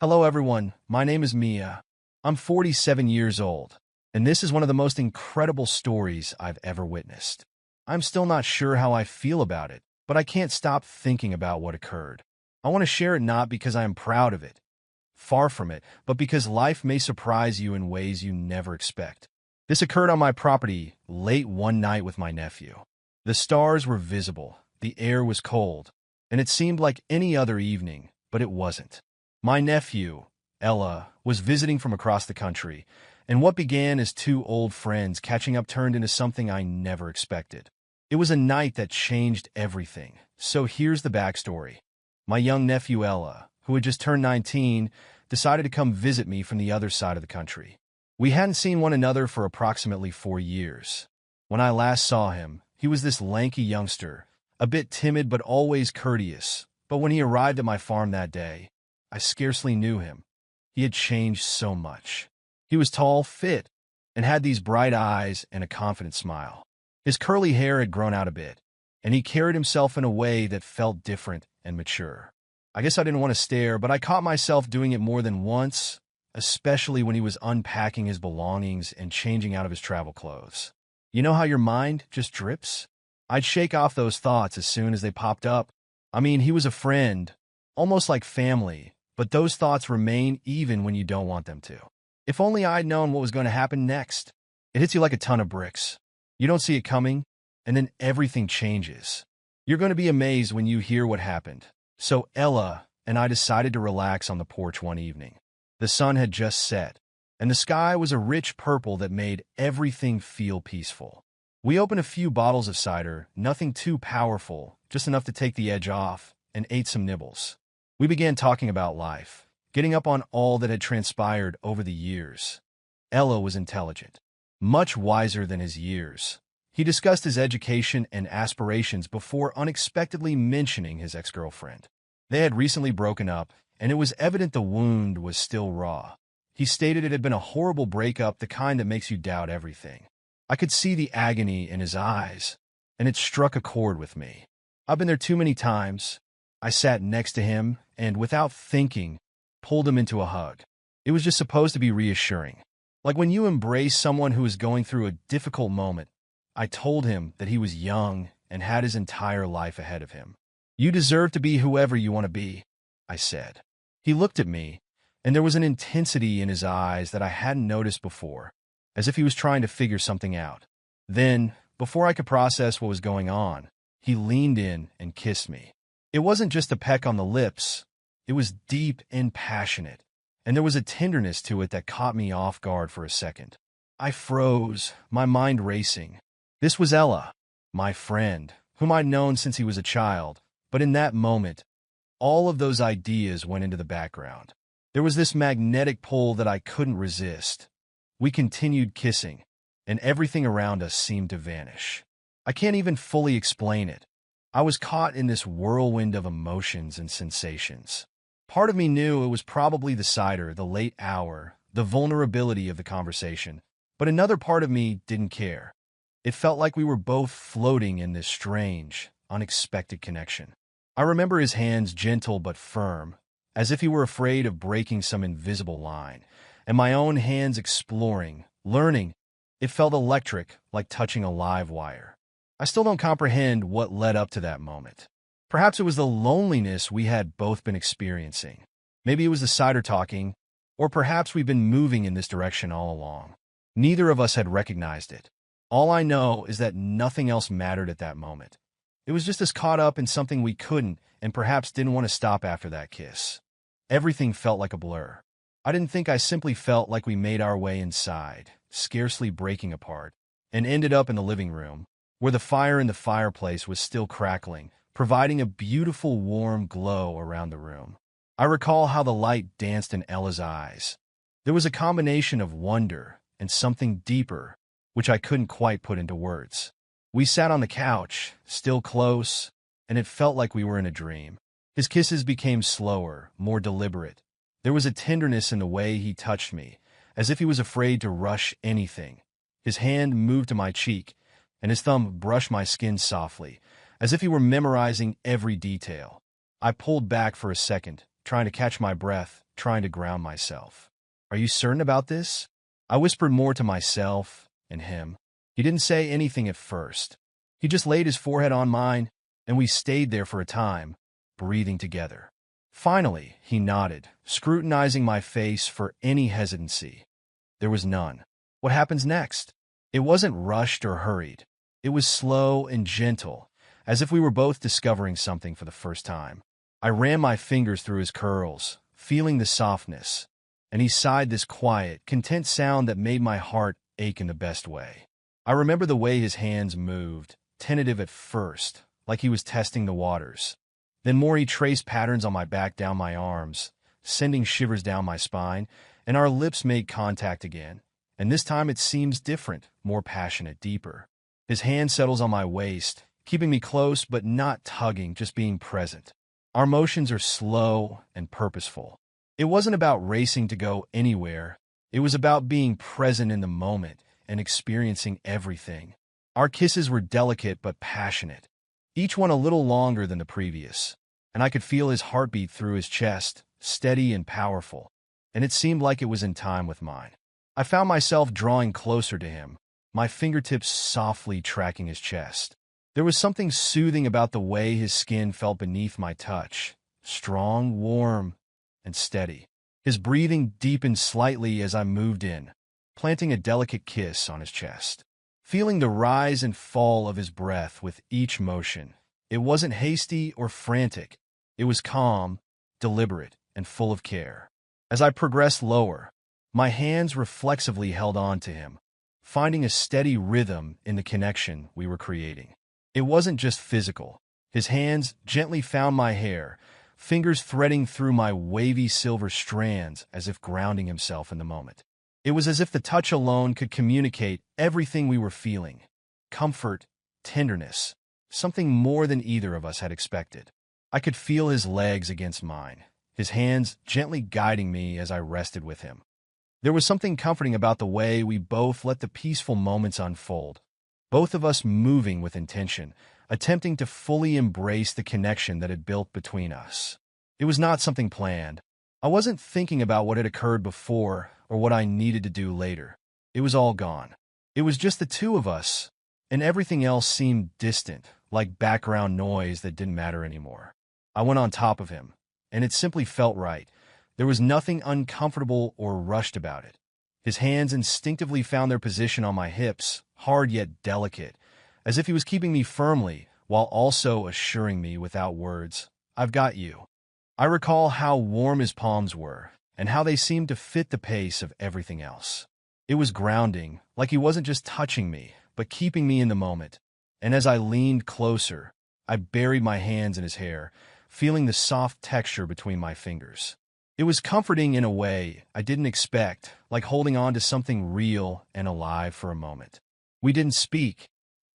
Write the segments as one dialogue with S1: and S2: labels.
S1: Hello everyone, my name is Mia. I'm 47 years old, and this is one of the most incredible stories I've ever witnessed. I'm still not sure how I feel about it, but I can't stop thinking about what occurred. I want to share it not because I am proud of it, far from it, but because life may surprise you in ways you never expect. This occurred on my property late one night with my nephew. The stars were visible, the air was cold, and it seemed like any other evening, but it wasn't. My nephew, Ella, was visiting from across the country, and what began as two old friends catching up turned into something I never expected. It was a night that changed everything, so here's the backstory. My young nephew Ella, who had just turned 19, decided to come visit me from the other side of the country. We hadn't seen one another for approximately 4 years. When I last saw him, he was this lanky youngster, a bit timid but always courteous, but when he arrived at my farm that day, I scarcely knew him. He had changed so much. He was tall, fit, and had these bright eyes and a confident smile. His curly hair had grown out a bit, and he carried himself in a way that felt different and mature. I guess I didn't want to stare, but I caught myself doing it more than once, especially when he was unpacking his belongings and changing out of his travel clothes. You know how your mind just drips? I'd shake off those thoughts as soon as they popped up. I mean, he was a friend, almost like family, but those thoughts remain even when you don't want them to. If only I'd known what was going to happen next. It hits you like a ton of bricks. You don't see it coming, and then everything changes. You're going to be amazed when you hear what happened. So Ella and I decided to relax on the porch one evening. The sun had just set, and the sky was a rich purple that made everything feel peaceful. We opened a few bottles of cider, nothing too powerful, just enough to take the edge off, and ate some nibbles. We began talking about life, getting up on all that had transpired over the years. Ella was intelligent, much wiser than his years. He discussed his education and aspirations before unexpectedly mentioning his ex-girlfriend. They had recently broken up, and it was evident the wound was still raw. He stated it had been a horrible breakup, the kind that makes you doubt everything. I could see the agony in his eyes, and it struck a chord with me. I've been there too many times. I sat next to him and, without thinking, pulled him into a hug. It was just supposed to be reassuring. Like when you embrace someone who is going through a difficult moment. I told him that he was young and had his entire life ahead of him. You deserve to be whoever you want to be, I said. He looked at me, and there was an intensity in his eyes that I hadn't noticed before, as if he was trying to figure something out. Then, before I could process what was going on, he leaned in and kissed me. It wasn't just a peck on the lips. It was deep and passionate, and there was a tenderness to it that caught me off guard for a second. I froze, my mind racing. This was Ella, my friend, whom I'd known since he was a child, but in that moment, all of those ideas went into the background. There was this magnetic pull that I couldn't resist. We continued kissing, and everything around us seemed to vanish. I can't even fully explain it. I was caught in this whirlwind of emotions and sensations. Part of me knew it was probably the cider, the late hour, the vulnerability of the conversation, but another part of me didn't care. It felt like we were both floating in this strange, unexpected connection. I remember his hands gentle but firm, as if he were afraid of breaking some invisible line, and my own hands exploring, learning. It felt electric, like touching a live wire. I still don't comprehend what led up to that moment. Perhaps it was the loneliness we had both been experiencing. Maybe it was the cider talking, or perhaps we've been moving in this direction all along. Neither of us had recognized it. All I know is that nothing else mattered at that moment. It was just us caught up in something we couldn't and perhaps didn't want to stop after that kiss. Everything felt like a blur. I didn't think I simply felt like we made our way inside, scarcely breaking apart, and ended up in the living room, where the fire in the fireplace was still crackling, providing a beautiful warm glow around the room. I recall how the light danced in Ella's eyes. There was a combination of wonder and something deeper, which I couldn't quite put into words. We sat on the couch, still close, and it felt like we were in a dream. His kisses became slower, more deliberate. There was a tenderness in the way he touched me, as if he was afraid to rush anything. His hand moved to my cheek, and his thumb brushed my skin softly, as if he were memorizing every detail. I pulled back for a second, trying to catch my breath, trying to ground myself. "Are you certain about this?" I whispered, more to myself and him. He didn't say anything at first. He just laid his forehead on mine, and we stayed there for a time, breathing together. Finally, he nodded, scrutinizing my face for any hesitancy. There was none. "What happens next?" It wasn't rushed or hurried. It was slow and gentle, as if we were both discovering something for the first time. I ran my fingers through his curls, feeling the softness, and he sighed this quiet, content sound that made my heart ache in the best way. I remember the way his hands moved, tentative at first, like he was testing the waters. Then more, he traced patterns on my back down my arms, sending shivers down my spine, and our lips made contact again. And this time it seems different, more passionate, deeper. His hand settles on my waist, keeping me close but not tugging, just being present. Our motions are slow and purposeful. It wasn't about racing to go anywhere. It was about being present in the moment and experiencing everything. Our kisses were delicate but passionate, each one a little longer than the previous, and I could feel his heartbeat through his chest, steady and powerful, and it seemed like it was in time with mine. I found myself drawing closer to him, my fingertips softly tracking his chest. There was something soothing about the way his skin felt beneath my touch, strong, warm, and steady. His breathing deepened slightly as I moved in, planting a delicate kiss on his chest. Feeling the rise and fall of his breath with each motion, it wasn't hasty or frantic. It was calm, deliberate, and full of care. As I progressed lower, my hands reflexively held on to him, finding a steady rhythm in the connection we were creating. It wasn't just physical. His hands gently found my hair, fingers threading through my wavy silver strands as if grounding himself in the moment. It was as if the touch alone could communicate everything we were feeling: comfort, tenderness, something more than either of us had expected. I could feel his legs against mine, his hands gently guiding me as I rested with him. There was something comforting about the way we both let the peaceful moments unfold, both of us moving with intention, attempting to fully embrace the connection that had built between us. It was not something planned. I wasn't thinking about what had occurred before or what I needed to do later. It was all gone. It was just the two of us, and everything else seemed distant, like background noise that didn't matter anymore. I went on top of him, and it simply felt right. There was nothing uncomfortable or rushed about it. His hands instinctively found their position on my hips, hard yet delicate, as if he was keeping me firmly, while also assuring me without words, "I've got you." I recall how warm his palms were, and how they seemed to fit the pace of everything else. It was grounding, like he wasn't just touching me, but keeping me in the moment. And as I leaned closer, I buried my hands in his hair, feeling the soft texture between my fingers. It was comforting in a way I didn't expect, like holding on to something real and alive for a moment. We didn't speak.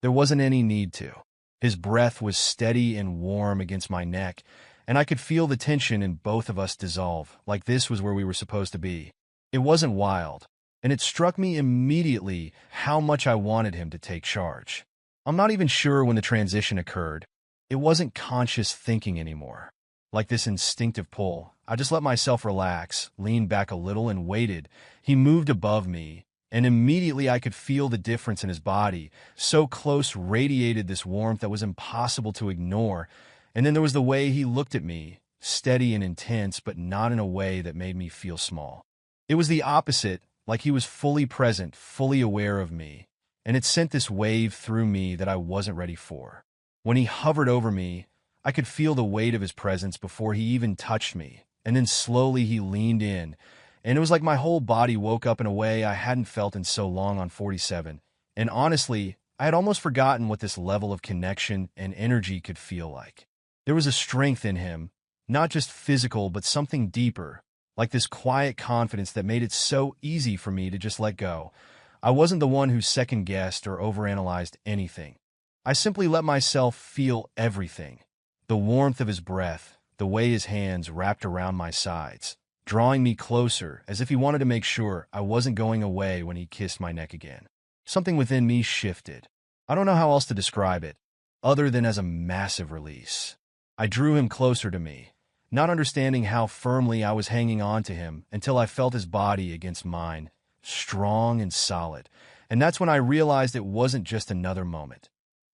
S1: There wasn't any need to. His breath was steady and warm against my neck, and I could feel the tension in both of us dissolve, like this was where we were supposed to be. It wasn't wild, and it struck me immediately how much I wanted him to take charge. I'm not even sure when the transition occurred. It wasn't conscious thinking anymore. Like this instinctive pull, I just let myself relax, leaned back a little, and waited. He moved above me, and immediately I could feel the difference in his body. So close radiated this warmth that was impossible to ignore. And then there was the way he looked at me, steady and intense, but not in a way that made me feel small. It was the opposite, like he was fully present, fully aware of me, and it sent this wave through me that I wasn't ready for. When he hovered over me, I could feel the weight of his presence before he even touched me, and then slowly he leaned in, and it was like my whole body woke up in a way I hadn't felt in so long on 47. And honestly, I had almost forgotten what this level of connection and energy could feel like. There was a strength in him, not just physical, but something deeper, like this quiet confidence that made it so easy for me to just let go. I wasn't the one who second-guessed or overanalyzed anything. I simply let myself feel everything. The warmth of his breath, the way his hands wrapped around my sides, drawing me closer as if he wanted to make sure I wasn't going away when he kissed my neck again. Something within me shifted. I don't know how else to describe it, other than as a massive release. I drew him closer to me, not understanding how firmly I was hanging on to him until I felt his body against mine, strong and solid. And that's when I realized it wasn't just another moment.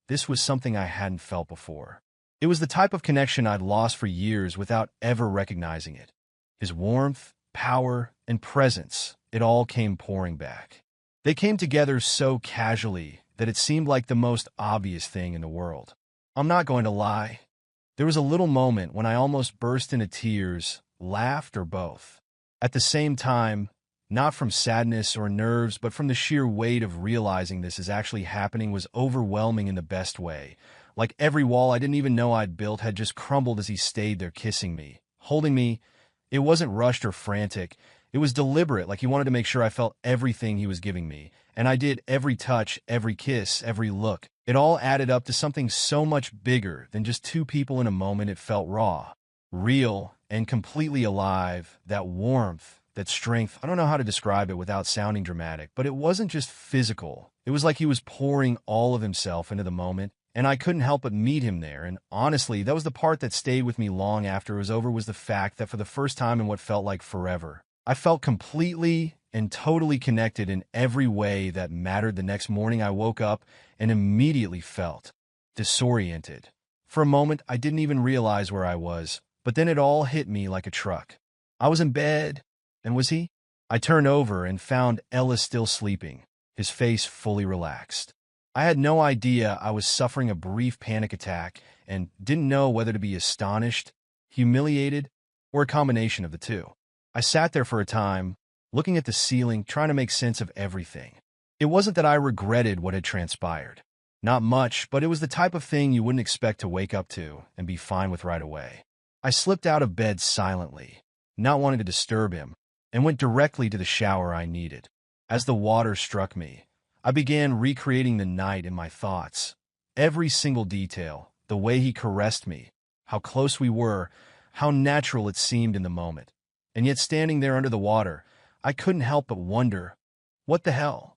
S1: This was something I hadn't felt before. It was the type of connection I'd lost for years without ever recognizing it. His warmth, power, and presence, it all came pouring back. They came together so casually that it seemed like the most obvious thing in the world. I'm not going to lie. There was a little moment when I almost burst into tears, laughed, or both. At the same time, not from sadness or nerves, but from the sheer weight of realizing this is actually happening was overwhelming in the best way. Like every wall I didn't even know I'd built had just crumbled as he stayed there kissing me, holding me. It wasn't rushed or frantic. It was deliberate, like he wanted to make sure I felt everything he was giving me. And I did every touch, every kiss, every look. It all added up to something so much bigger than just two people in a moment. It felt raw, real, and completely alive. That warmth, that strength, I don't know how to describe it without sounding dramatic, but it wasn't just physical. It was like he was pouring all of himself into the moment, and I couldn't help but meet him there. And honestly, that was the part that stayed with me long after it was over, was the fact that for the first time in what felt like forever, I felt completely and totally connected in every way that mattered. The next morning I woke up and immediately felt disoriented. For a moment, I didn't even realize where I was, but then it all hit me like a truck. I was in bed, and was he? I turned over and found Ella still sleeping, his face fully relaxed. I had no idea I was suffering a brief panic attack and didn't know whether to be astonished, humiliated, or a combination of the two. I sat there for a time, looking at the ceiling, trying to make sense of everything. It wasn't that I regretted what had transpired. Not much, but it was the type of thing you wouldn't expect to wake up to and be fine with right away. I slipped out of bed silently, not wanting to disturb him, and went directly to the shower I needed. As the water struck me, I began recreating the night in my thoughts. Every single detail, the way he caressed me, how close we were, how natural it seemed in the moment. And yet standing there under the water, I couldn't help but wonder, what the hell?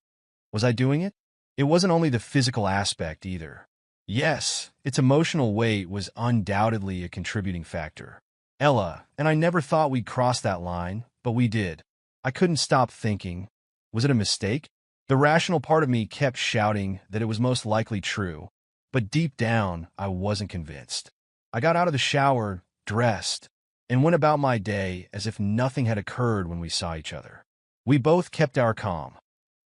S1: Was I doing it? It wasn't only the physical aspect either. Yes, its emotional weight was undoubtedly a contributing factor. Ella, and I never thought we'd cross that line, but we did. I couldn't stop thinking, was it a mistake? The rational part of me kept shouting that it was most likely true, but deep down, I wasn't convinced. I got out of the shower, dressed, and went about my day as if nothing had occurred when we saw each other. We both kept our calm.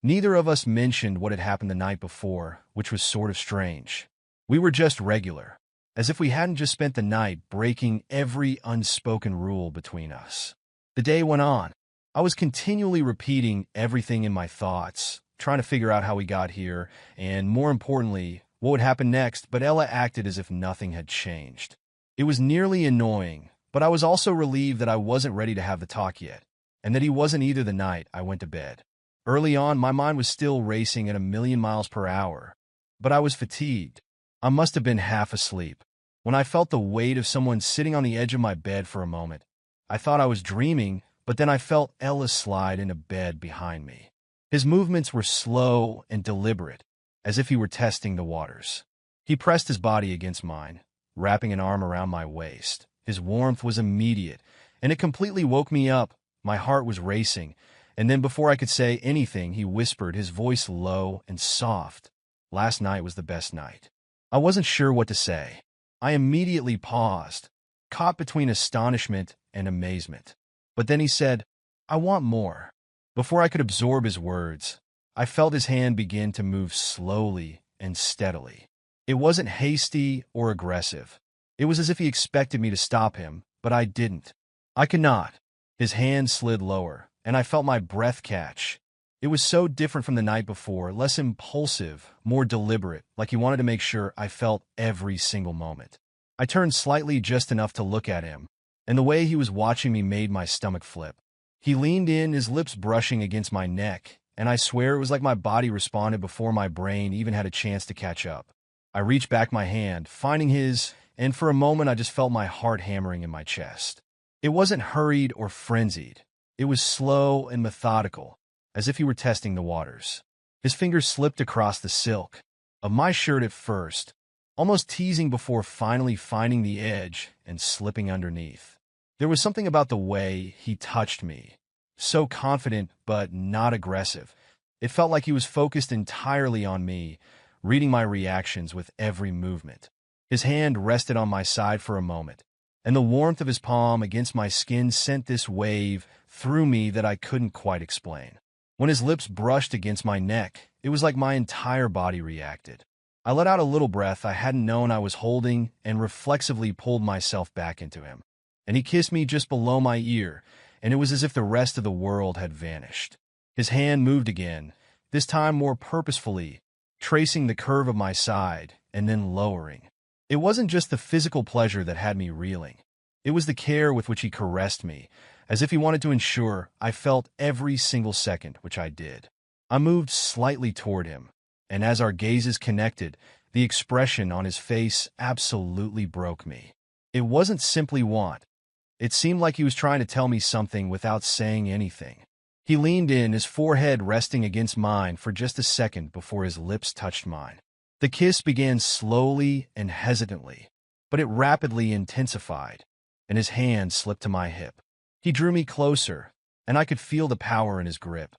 S1: Neither of us mentioned what had happened the night before, which was sort of strange. We were just regular, as if we hadn't just spent the night breaking every unspoken rule between us. The day went on. I was continually repeating everything in my thoughts, trying to figure out how we got here, and more importantly, what would happen next, but Ella acted as if nothing had changed. It was nearly annoying, but I was also relieved that I wasn't ready to have the talk yet, and that he wasn't either. The night I went to bed. Early on, my mind was still racing at 1,000,000 miles per hour, but I was fatigued. I must have been half asleep when I felt the weight of someone sitting on the edge of my bed for a moment. I thought I was dreaming, but then I felt Ella slide into bed behind me. His movements were slow and deliberate, as if he were testing the waters. He pressed his body against mine, wrapping an arm around my waist. His warmth was immediate, and it completely woke me up. My heart was racing, and then before I could say anything, he whispered, his voice low and soft, "Last night was the best night." I wasn't sure what to say. I immediately paused, caught between astonishment and amazement. But then he said, "I want more." Before I could absorb his words, I felt his hand begin to move slowly and steadily. It wasn't hasty or aggressive. It was as if he expected me to stop him, but I didn't. I could not. His hand slid lower, and I felt my breath catch. It was so different from the night before, less impulsive, more deliberate, like he wanted to make sure I felt every single moment. I turned slightly, just enough to look at him, and the way he was watching me made my stomach flip. He leaned in, his lips brushing against my neck, and I swear it was like my body responded before my brain even had a chance to catch up. I reached back my hand, finding his, and for a moment I just felt my heart hammering in my chest. It wasn't hurried or frenzied. It was slow and methodical, as if he were testing the waters. His fingers slipped across the silk of my shirt at first, almost teasing before finally finding the edge and slipping underneath. There was something about the way he touched me. So confident, but not aggressive. It felt like he was focused entirely on me, reading my reactions with every movement. His hand rested on my side for a moment, and the warmth of his palm against my skin sent this wave through me that I couldn't quite explain. When his lips brushed against my neck, it was like my entire body reacted. I let out a little breath I hadn't known I was holding and reflexively pulled myself back into him. And he kissed me just below my ear, and it was as if the rest of the world had vanished. His hand moved again, this time more purposefully, tracing the curve of my side and then lowering. It wasn't just the physical pleasure that had me reeling. It was the care with which he caressed me, as if he wanted to ensure I felt every single second, which I did. I moved slightly toward him, and as our gazes connected, the expression on his face absolutely broke me. It wasn't simply want. It seemed like he was trying to tell me something without saying anything. He leaned in, his forehead resting against mine for just a second before his lips touched mine. The kiss began slowly and hesitantly, but it rapidly intensified, and his hand slipped to my hip. He drew me closer, and I could feel the power in his grip.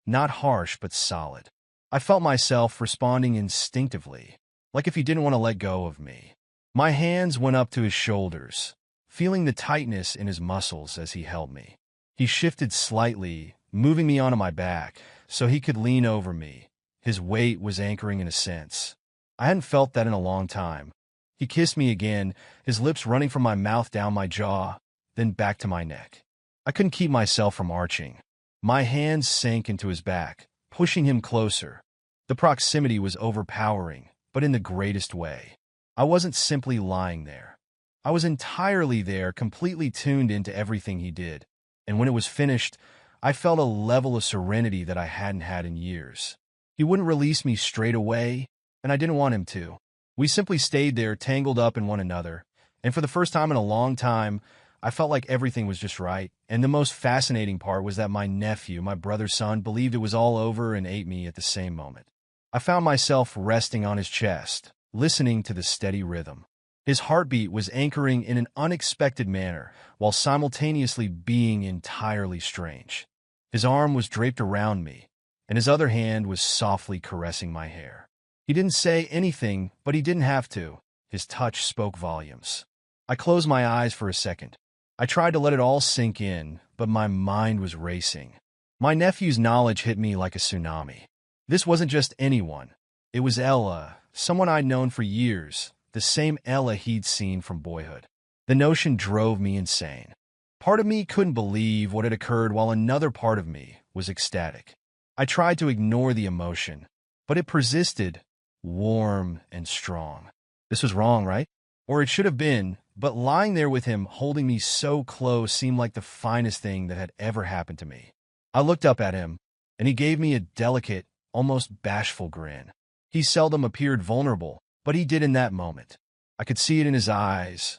S1: Not harsh, but solid. I felt myself responding instinctively, like if he didn't want to let go of me. My hands went up to his shoulders, feeling the tightness in his muscles as he held me. He shifted slightly, moving me onto my back so he could lean over me. His weight was anchoring in a sense. I hadn't felt that in a long time. He kissed me again, his lips running from my mouth down my jaw, then back to my neck. I couldn't keep myself from arching. My hands sank into his back, pushing him closer. The proximity was overpowering, but in the greatest way. I wasn't simply lying there. I was entirely there, completely tuned into everything he did. And when it was finished, I felt a level of serenity that I hadn't had in years. He wouldn't release me straight away, and I didn't want him to. We simply stayed there, tangled up in one another, and for the first time in a long time, I felt like everything was just right. And the most fascinating part was that my nephew, my brother's son, believed it was all over and ate me at the same moment. I found myself resting on his chest, listening to the steady rhythm. His heartbeat was anchoring in an unexpected manner, while simultaneously being entirely strange. His arm was draped around me, and his other hand was softly caressing my hair. He didn't say anything, but he didn't have to. His touch spoke volumes. I closed my eyes for a second. I tried to let it all sink in, but my mind was racing. My nephew's knowledge hit me like a tsunami. This wasn't just anyone. It was Ella, someone I'd known for years, the same Ella he'd seen from boyhood. The notion drove me insane. Part of me couldn't believe what had occurred, while another part of me was ecstatic. I tried to ignore the emotion, but it persisted, warm and strong. This was wrong, right? Or it should have been, but lying there with him, holding me so close, seemed like the finest thing that had ever happened to me. I looked up at him, and he gave me a delicate, almost bashful grin. He seldom appeared vulnerable, but he did in that moment. I could see it in his eyes,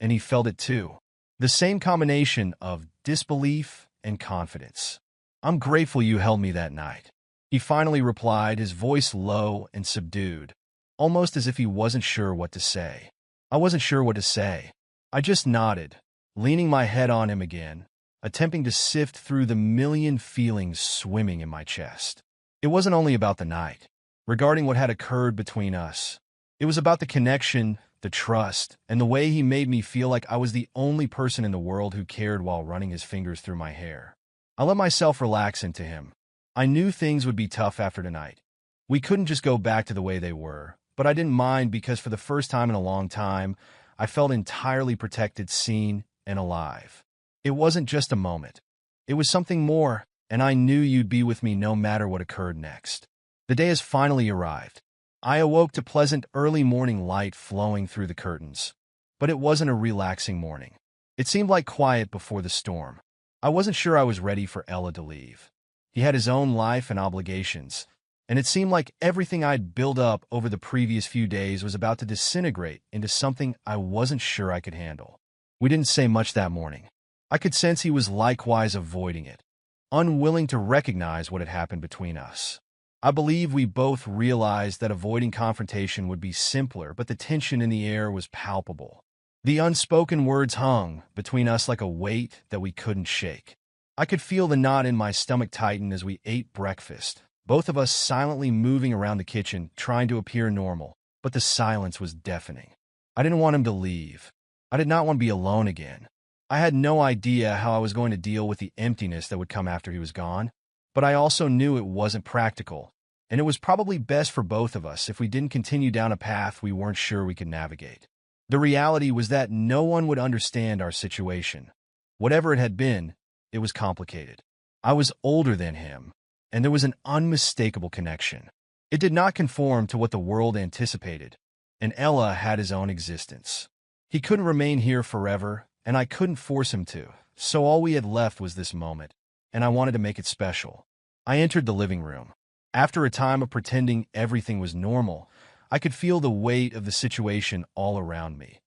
S1: and he felt it too. The same combination of disbelief and confidence. "I'm grateful you held me that night," he finally replied, his voice low and subdued, almost as if he wasn't sure what to say. I wasn't sure what to say. I just nodded, leaning my head on him again, attempting to sift through the million feelings swimming in my chest. It wasn't only about the night, regarding what had occurred between us. It was about the connection, the trust, and the way he made me feel like I was the only person in the world who cared while running his fingers through my hair. I let myself relax into him. I knew things would be tough after tonight. We couldn't just go back to the way they were, but I didn't mind because for the first time in a long time, I felt entirely protected, seen, and alive. It wasn't just a moment. It was something more, and I knew you'd be with me no matter what occurred next. The day has finally arrived. I awoke to pleasant early morning light flowing through the curtains. But it wasn't a relaxing morning. It seemed like quiet before the storm. I wasn't sure I was ready for Ella to leave. He had his own life and obligations, and it seemed like everything I'd built up over the previous few days was about to disintegrate into something I wasn't sure I could handle. We didn't say much that morning. I could sense he was likewise avoiding it, unwilling to recognize what had happened between us. I believe we both realized that avoiding confrontation would be simpler, but the tension in the air was palpable. The unspoken words hung between us like a weight that we couldn't shake. I could feel the knot in my stomach tighten as we ate breakfast, both of us silently moving around the kitchen, trying to appear normal, but the silence was deafening. I didn't want him to leave. I did not want to be alone again. I had no idea how I was going to deal with the emptiness that would come after he was gone, but I also knew it wasn't practical, and it was probably best for both of us if we didn't continue down a path we weren't sure we could navigate. The reality was that no one would understand our situation. Whatever it had been, it was complicated. I was older than him, and there was an unmistakable connection. It did not conform to what the world anticipated, and Ella had his own existence. He couldn't remain here forever, and I couldn't force him to, so all we had left was this moment, and I wanted to make it special. I entered the living room. After a time of pretending everything was normal, I could feel the weight of the situation all around me.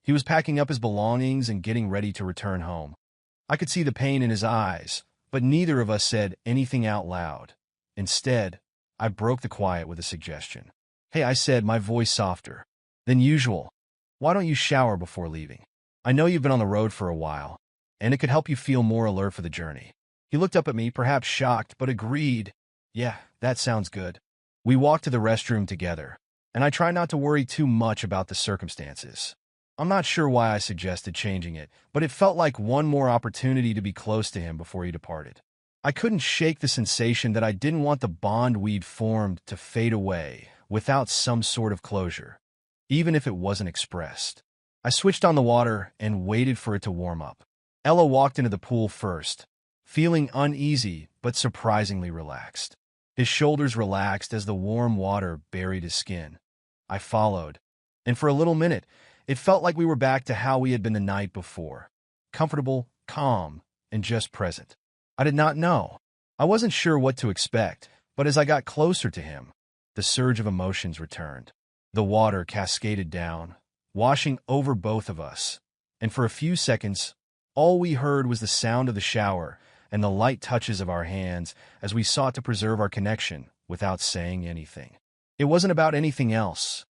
S1: He was packing up his belongings and getting ready to return home. I could see the pain in his eyes, but neither of us said anything out loud. Instead, I broke the quiet with a suggestion. "Hey," I said, my voice softer than usual. "Why don't you shower before leaving? I know you've been on the road for a while, and it could help you feel more alert for the journey." He looked up at me, perhaps shocked, but agreed. "Yeah, that sounds good." We walked to the restroom together, and I tried not to worry too much about the circumstances. I'm not sure why I suggested changing it, but it felt like one more opportunity to be close to him before he departed. I couldn't shake the sensation that I didn't want the bond we'd formed to fade away without some sort of closure, even if it wasn't expressed. I switched on the water and waited for it to warm up. Ella walked into the pool first, feeling uneasy but surprisingly relaxed. His shoulders relaxed as the warm water buried his skin. I followed, and for a little minute, it felt like we were back to how we had been the night before. Comfortable, calm, and just present. I did not know. I wasn't sure what to expect, but as I got closer to him, the surge of emotions returned. The water cascaded down, washing over both of us, and for a few seconds, all we heard was the sound of the shower and the light touches of our hands as we sought to preserve our connection without saying anything. It wasn't about anything else.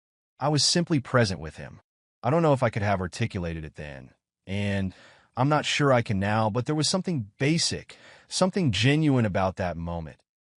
S1: I was simply present with him. I don't know if I could have articulated it then, and I'm not sure I can now, but there was something basic, something genuine about that moment.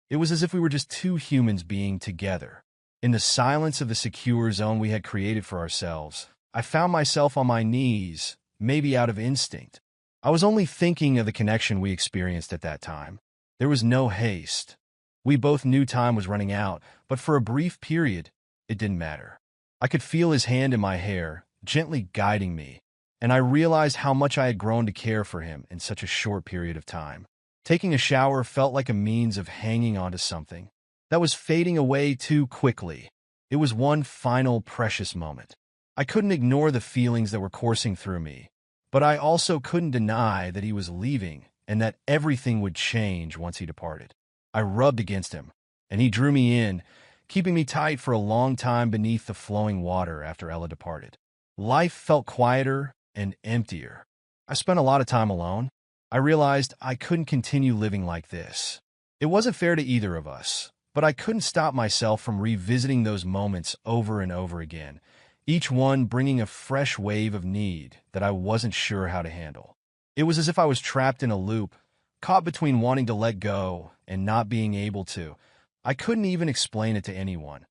S1: It was as if we were just two humans being together. In the silence of the secure zone we had created for ourselves, I found myself on my knees, maybe out of instinct. I was only thinking of the connection we experienced at that time. There was no haste. We both knew time was running out, but for a brief period, it didn't matter. I could feel his hand in my hair, gently guiding me, and I realized how much I had grown to care for him in such a short period of time. Taking a shower felt like a means of hanging onto something that was fading away too quickly. It was one final precious moment. I couldn't ignore the feelings that were coursing through me, but I also couldn't deny that he was leaving and that everything would change once he departed. I rubbed against him, and he drew me in, keeping me tight for a long time beneath the flowing water after Ella departed. Life felt quieter and emptier. I spent a lot of time alone. I realized I couldn't continue living like this. It wasn't fair to either of us, but I couldn't stop myself from revisiting those moments over and over again, each one bringing a fresh wave of need that I wasn't sure how to handle. It was as if I was trapped in a loop, caught between wanting to let go and not being able to. I couldn't even explain it to anyone.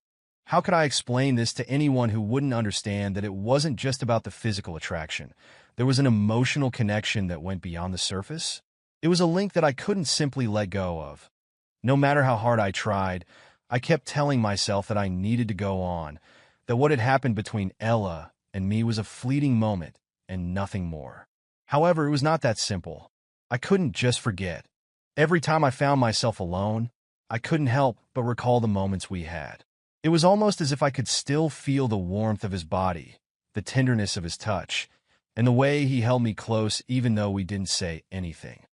S1: How could I explain this to anyone who wouldn't understand that it wasn't just about the physical attraction? There was an emotional connection that went beyond the surface. It was a link that I couldn't simply let go of. No matter how hard I tried, I kept telling myself that I needed to go on, that what had happened between Ella and me was a fleeting moment and nothing more. However, it was not that simple. I couldn't just forget. Every time I found myself alone, I couldn't help but recall the moments we had. It was almost as if I could still feel the warmth of his body, the tenderness of his touch, and the way he held me close even though we didn't say anything.